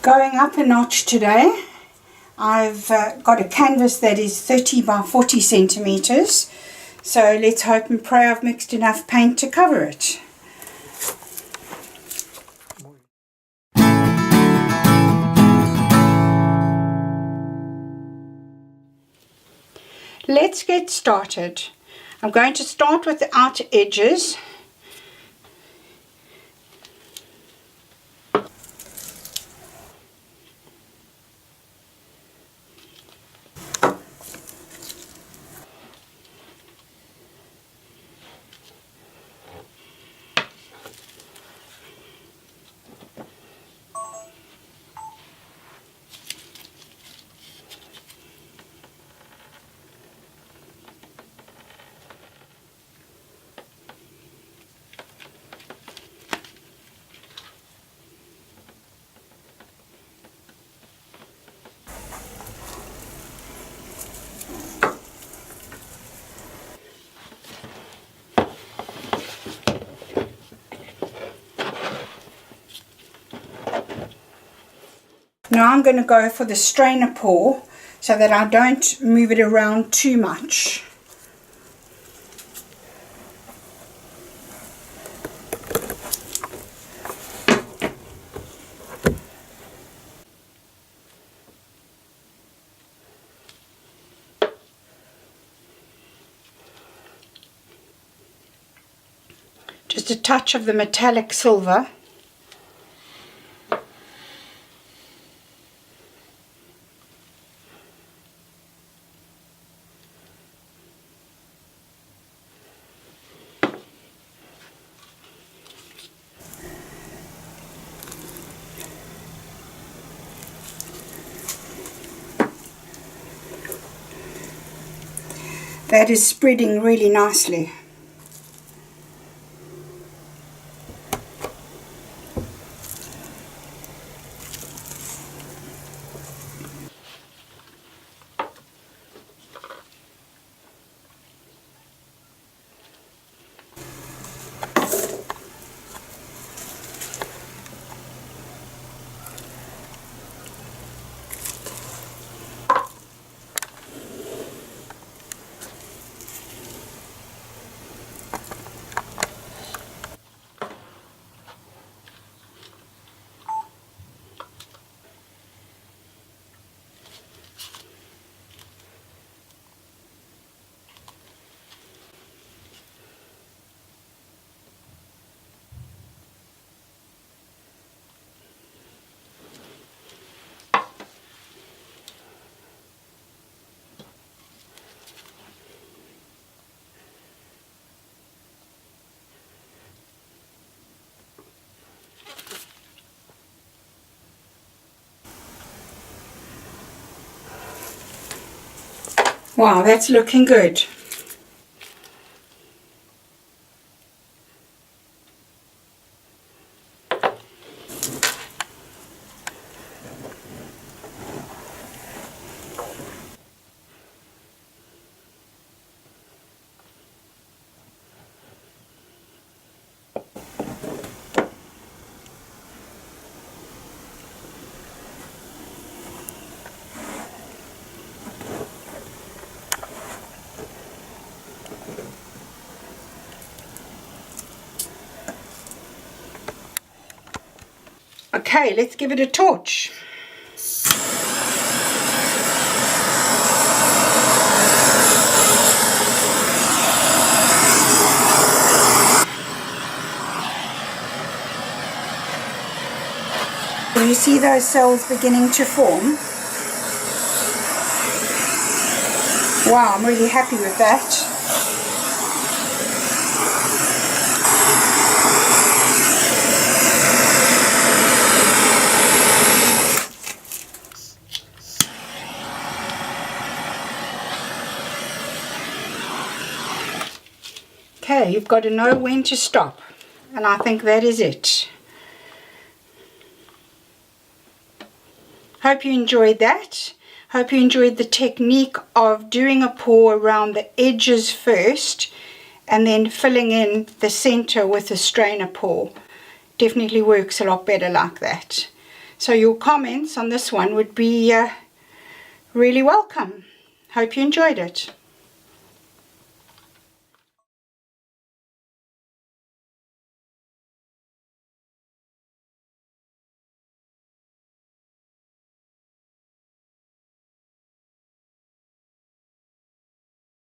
Going up a notch today. I've got a canvas that is 30 by 40 centimeters, so let's hope and pray I've mixed enough paint to cover it. Let's get started. I'm going to start with the outer edges. Now I'm going to go for the strainer pour so that I don't move it around too much. Just a touch of the metallic silver. That is spreading really nicely. Wow, that's looking good. Okay, let's give it a torch. Do you see those cells beginning to form? Wow, I'm really happy with that. Okay, you've got to know when to stop, and I think that is it. Hope you enjoyed that. Hope you enjoyed the technique of doing a pour around the edges first and then filling in the center with a strainer pour. Definitely works a lot better like that. So your comments on this one would be really welcome. Hope you enjoyed it.